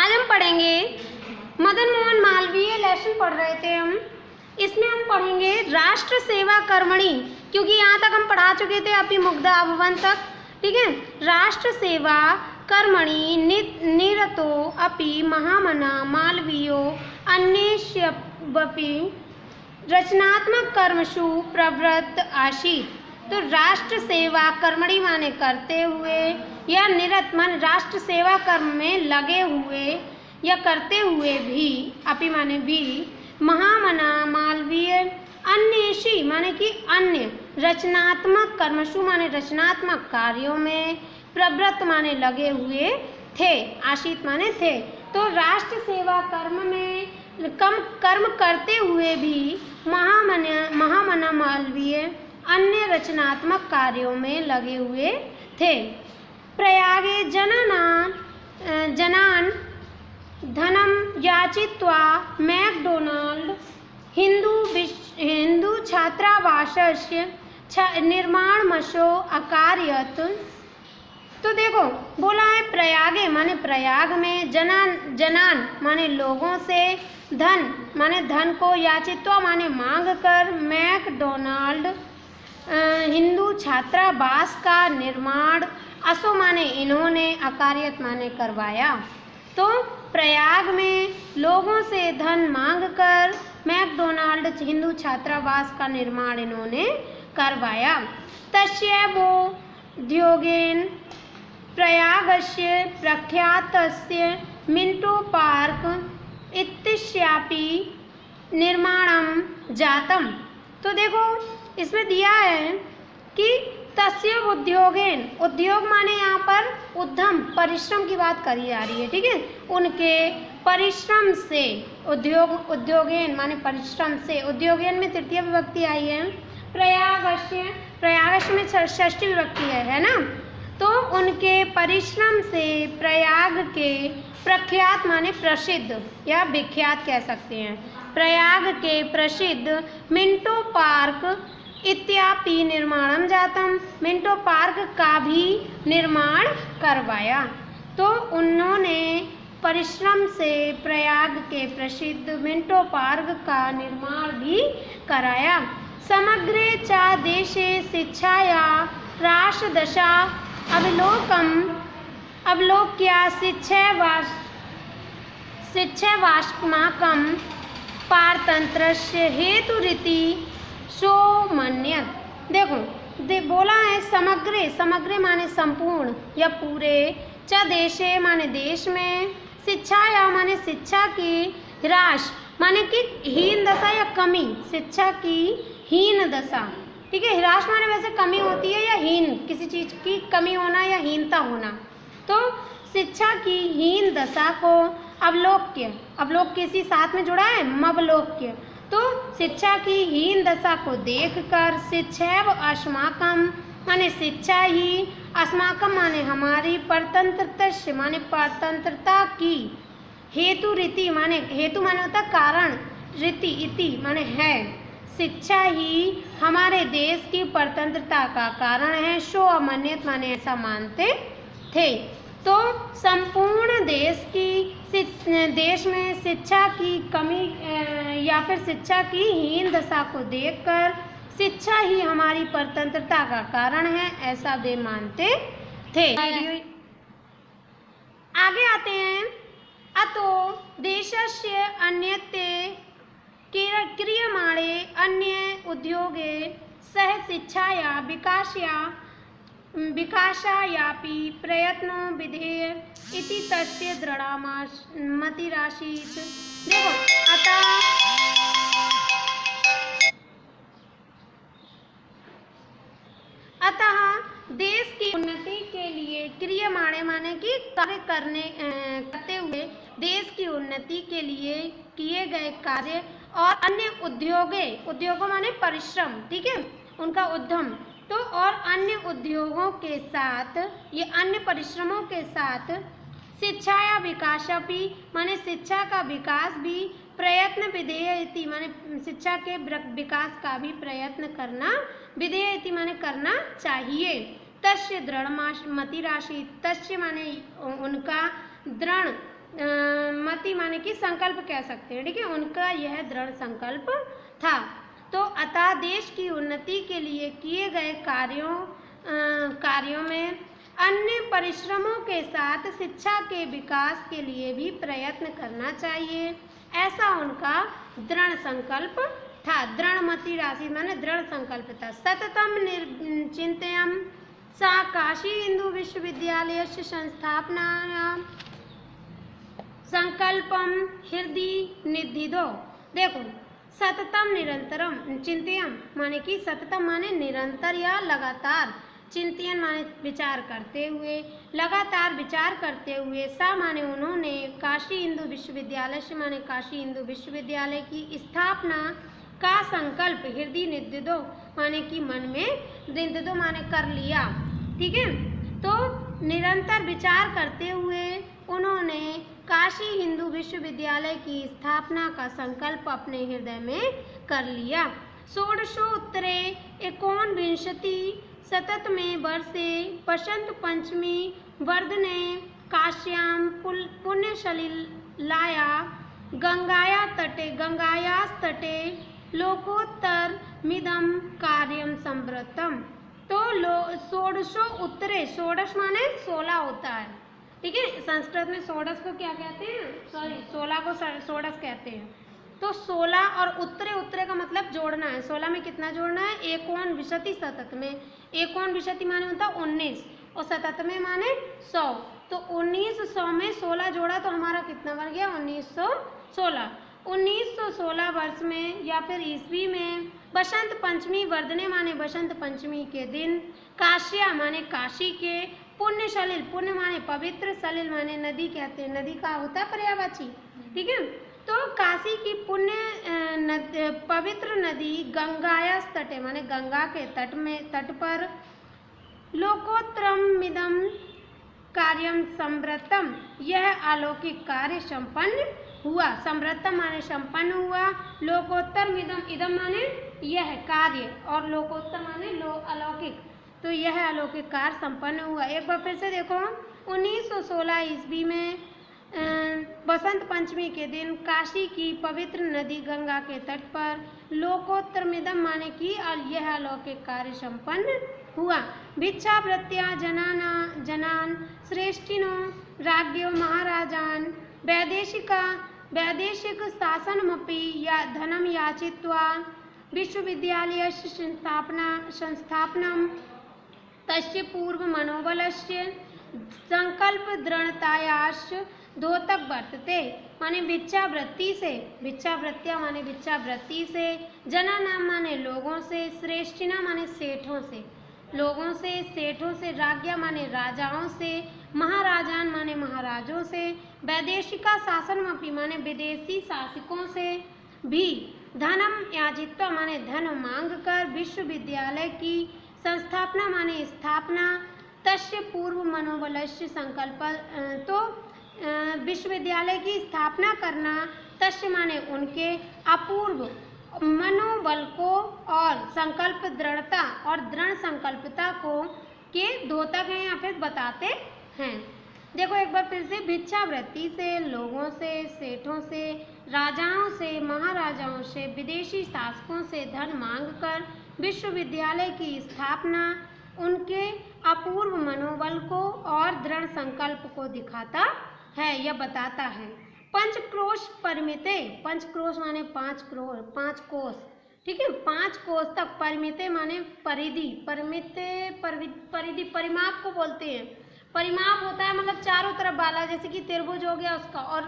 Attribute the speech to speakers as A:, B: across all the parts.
A: आज हम पढ़ेंगे मदन मोहन मालवीय लेसन पढ़ रहे थे हम। इसमें हम पढ़ेंगे राष्ट्र सेवा कर्मणि, क्योंकि यहाँ तक हम पढ़ा चुके थे अपि मुग्धा अभवन तक। ठीक है, राष्ट्र सेवा कर्मणि निरतो अपि महामना मालवीयो अन्येष्वपि रचनात्मक कर्मसु प्रवृत्त आसीत्। तो राष्ट्र सेवा कर्मणि माने करते हुए या निरत माने राष्ट्र सेवा कर्म में लगे हुए या करते हुए भी, अपि माने भी, महामना मालवीय अन्येषि माने कि अन्य रचनात्मक कर्मसु माने रचनात्मक कार्यों में प्रवृत्त माने लगे हुए थे, आशित माने थे। तो राष्ट्र सेवा कर्म में कर्म करते हुए भी महामना मालवीय अन्य रचनात्मक कार्यों में लगे हुए थे। प्रयागे जनान धनम याचित्वा मैकडोनाल्ड हिंदू छात्रावासस्य निर्माणमशो अकारयत्। तो देखो बोला है प्रयागे माने प्रयाग में, जनान माने लोगों से, धन माने धन को, याचित्वा माने मांग कर, मैकडोनाल्ड हिंदू छात्रावास का निर्माण, असो माने इन्होंने, अकार्यत माने करवाया। तो प्रयाग में लोगों से धन मांग कर मैकडोनाल्ड हिंदू छात्रावास का निर्माण इन्होंने करवाया। तस्योद्योगेन प्रयागस्य प्रख्यातस्य मिंटो पार्क इत्यस्यापि निर्माणम जातम। तो देखो इसमें दिया है कि तस्य उद्योगेन, उद्योग माने यहाँ पर उद्यम परिश्रम की बात करी जा रही है। ठीक है, उनके परिश्रम से, उद्योगेन माने परिश्रम से, उद्योगेन में तृतीय विभक्ति आई है। प्रयागस्य में षष्ठी विभक्ति है ना। तो उनके परिश्रम से प्रयाग के प्रख्यात माने प्रसिद्ध या विख्यात कह सकते हैं, प्रयाग के प्रसिद्ध मिंटो पार्क इत्यापि निर्माणम जातम, मिंटो पार्क का भी निर्माण करवाया। तो उन्होंने परिश्रम से प्रयाग के प्रसिद्ध मिंटो पार्क का निर्माण भी कराया। समग्रे च देशे शिक्षाया राष्ट्रदशा अवलोक्या शिक्षावास्माकं पारतंत्रस्य हेतुरिति सोमन्यत। देखो बोला है समग्रे, समग्रे माने संपूर्ण या पूरे, च देशे माने देश में, शिक्षाया माने शिक्षा की, ह्रास माने कि हीन दशा या कमी, शिक्षा की हीन दशा। ठीक है, ह्रास माने वैसे कमी होती है या हीन, किसी चीज़ की कमी होना या हीनता होना। तो शिक्षा की हीन दशा को अवलोक्य, अवलोक्य इसी साथ में जुड़ा है, मवलोक्य। तो शिक्षा की हीन दशा को देखकर शिक्षैव अस्माकं माने शिक्षा ही, अस्माकं माने हमारी, परतंत्रता माने परतंत्रता की, हेतु रीति माने हेतु माने होता कारण, रीति इति माने है, शिक्षा ही हमारे देश की परतंत्रता का कारण है। सो अमान्यत माने ऐसा मानते थे। तो संपूर्ण देश में शिक्षा की कमी या फिर शिक्षा की हीन दशा को देखकर शिक्षा ही हमारी परतंत्रता का कारण है, ऐसा वे मानते थे। आगे आते हैं। अतो देशस्य अन्यते क्रियमाणे अन्य उद्योगे सह शिक्षाया विकासायापि प्रयत्नो विधेय इति तस्य दृढ़मतिरासीत्। देखो अतः देश की उन्नति के लिए क्रियमाणे माने कि कार्य करते हुए, देश की उन्नति के लिए किए गए कार्य और अन्य उद्योगों माने परिश्रम, ठीक है, उनका उद्यम। तो और अन्य उद्योगों के साथ, ये अन्य परिश्रमों के साथ, शिक्षा या विकासपि माने शिक्षा का विकास भी, प्रयत्न विधेयति माने शिक्षा के विकास का भी प्रयत्न करना, विधेयति माने करना चाहिए। तस्य दृढ़ मतिराशि, तस्य माने उनका, दृढ़ मति माने कि संकल्प कह सकते हैं, ठीक है, उनका यह दृढ़ संकल्प था। तो अतः देश की उन्नति के लिए किए गए कार्यों में अन्य परिश्रमों के साथ शिक्षा के विकास के लिए भी प्रयत्न करना चाहिए, ऐसा उनका दृढ़ संकल्प था। दृढ़मति राशि माने दृढ़ संकल्प था। सततम चिंतयम् सा काशी हिंदू विश्वविद्यालयस्य संस्थापनायां संकल्पम हृदि निधिदो। देखो, सततम निरंतरम चिंतयम माने कि सततम माने निरंतर या लगातार, चिंतन माने विचार करते हुए, लगातार विचार करते हुए, सा माने उन्होंने काशी हिंदू विश्वविद्यालय से माने काशी हिंदू विश्वविद्यालय की स्थापना का संकल्प हृदय निधिदो माने कि मन में, निधिदो माने कर लिया, ठीक है। तो निरंतर विचार करते हुए उन्होंने काशी हिंदू विश्वविद्यालय की स्थापना का संकल्प अपने हृदय में कर लिया। षोडशोत्तरे एकोनविंशति शततमे वर्षे वसंत पंचमी वर्धने काश्यां पुण्यसलिलाया गंगायास्तटे लोकोत्तरमिदं कार्यं संवृत्तम्। तो षोडशो उत्तरे, षोडश माने 16 होता है, ठीक है। संस्कृत में षोडश को क्या कहते हैं, सॉरी 16 को षोडश कहते हैं। तो 16 और उत्तरे, उत्तरे का मतलब जोड़ना है। 16 में कितना जोड़ना है, एकोनविंशति शतक में, एकोनविंशति माने होता है 19 और शतक में माने 100। तो 1900 में 16 जोड़ा तो हमारा कितना बन गया, 1916। 1916 वर्ष में या फिर ईस्वी में बसंत पंचमी वर्धने माने बसंत पंचमी के दिन, काश्या माने काशी के, पुण्य सलिल, पुण्य माने पवित्र, सलिल माने नदी कहते हैं, नदी का होता है पर्यायवाची, ठीक है। तो काशी की पवित्र नदी गंगाया तटे माने गंगा के तट पर लोकोत्तरमिदं कार्यं संवृत्तम, यह अलौकिक कार्य संपन्न हुआ। संवृत्तम माने संपन्न हुआ, लोकोत्तरमिदं, इदम माने यह कार्य और लोकोत्तर माने अलौकिक, तो यह अलौकिक कार्य संपन्न हुआ। एक बार फिर से देखो, 1916 ईस्वी में बसंत पंचमी के दिन काशी की पवित्र नदी गंगा के तट पर लोकोत्तरमिदं माने कि यह अलौकिक कार्य संपन्न हुआ। भिक्षावृत्त्या जनान श्रेष्ठिनो राज्ञो महाराजान वैदेशिक शासनमपि या धनम याचित्वा विश्वविद्यालयस्य संस्थापनं तस्य पूर्व मनोबलस्य संकल्प दृढ़तायाश्च द्योतक वर्तते। माने भिक्षावृत्ति से, भिक्षावृत्तिया माने भिक्षावृत्ति से, जना नाम माने लोगों से, श्रेष्ठिना माने सेठों से, लोगों से, सेठों से, राज्ञा माने राजाओं से, महाराजान माने महाराजों से, वैदेशिका शासनमपि माने विदेशी शासकों से भी, धनम याचित्वा माने धन मांग कर, विश्वविद्यालय की संस्थापना माने स्थापना, तस्य पूर्व मनोबलस्य संकल्प, तो विश्वविद्यालय की स्थापना करना, तस्य माने उनके अपूर्व मनोबल को और संकल्प दृढ़ता और दृढ़ संकल्पता को के द्योतक हैं या फिर बताते हैं। देखो एक बार फिर से, भिक्षावृत्ति से, लोगों से, सेठों से, राजाओं से, महाराजाओं से, विदेशी शासकों से धन मांगकर विश्वविद्यालय की स्थापना उनके अपूर्व मनोबल को और दृढ़ संकल्प को दिखाता है या बताता है। पंचक्रोश परिमिते, पंचक्रोश माने 5 कोस, ठीक है, 5 कोस तक, परिमिते माने परिधि, परिधि परिमाप को बोलते हैं। परिमाप होता है मतलब चारों तरफ वाला, जैसे कि त्रिभुज हो गया उसका, और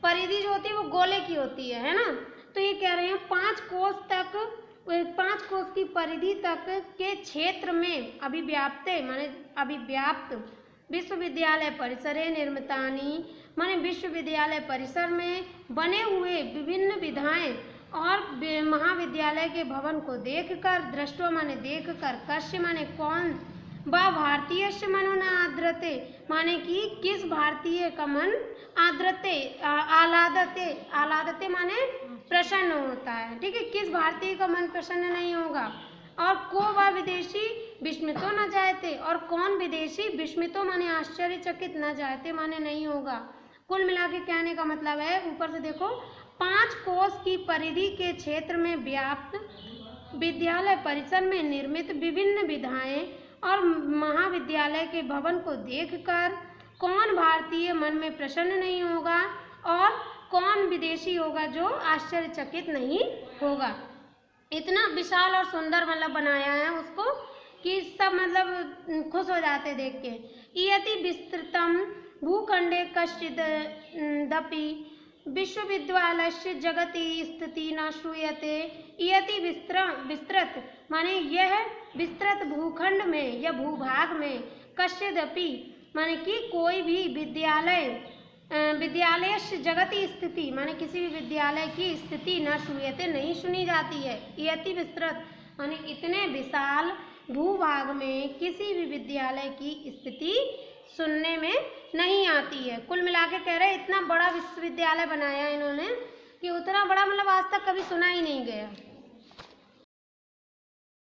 A: परिधि जो होती है वो गोले की होती है ना। तो ये कह रहे हैं 5 कोस तक, 5 कोस की परिधि तक के क्षेत्र में अभिव्याप्ते माने अभिव्याप्त विश्वविद्यालय परिसरे निर्मितानि माने विश्वविद्यालय परिसर में बने हुए विभिन्न विधाएं और महाविद्यालय के भवन को देखकर, दृष्टो माने देखकर, कस्य माने कौन, व भारतीय से मनो न आद्रते माने कि किस भारतीय का मन आद्रते आह्लादते, आह्लादते माने प्रसन्न होता है, ठीक है, किस भारतीय का मन प्रसन्न नहीं होगा। और को व विदेशी विस्मितो न जायते, और कौन विदेशी विस्मितो माने आश्चर्यचकित न जायते माने नहीं होगा। कुल मिला के कहने का मतलब है, ऊपर से देखो, 5 कोस की परिधि के क्षेत्र में व्याप्त विद्यालय परिसर में निर्मित विभिन्न विधाएं और महाविद्यालय के भवन को देखकर कौन भारतीय मन में प्रसन्न नहीं होगा और कौन विदेशी होगा जो आश्चर्यचकित नहीं होगा। इतना विशाल और सुंदर मतलब बनाया है उसको कि सब मतलब खुश हो जाते देख के। इयति विस्तृतम भूखंडे कश्चिदपि विश्वविद्यालयस्य जगति स्थिति न श्रूयते। इयति विस्तृत माने यह विस्तृत भूखंड में या भूभाग में, कश्चिदपि माने कि कोई भी विद्यालयस्य जगति स्थिति माने किसी भी विद्यालय की स्थिति न श्रूयते नहीं सुनी जाती है। इयति विस्तृत माने इतने विशाल भूभाग में किसी भी विद्यालय की स्थिति सुनने में नहीं आती है। कुल मिला के कह रहे इतना बड़ा विश्वविद्यालय बनाया इन्होंने कि उतना बड़ा मतलब आज तक कभी सुना ही नहीं गया।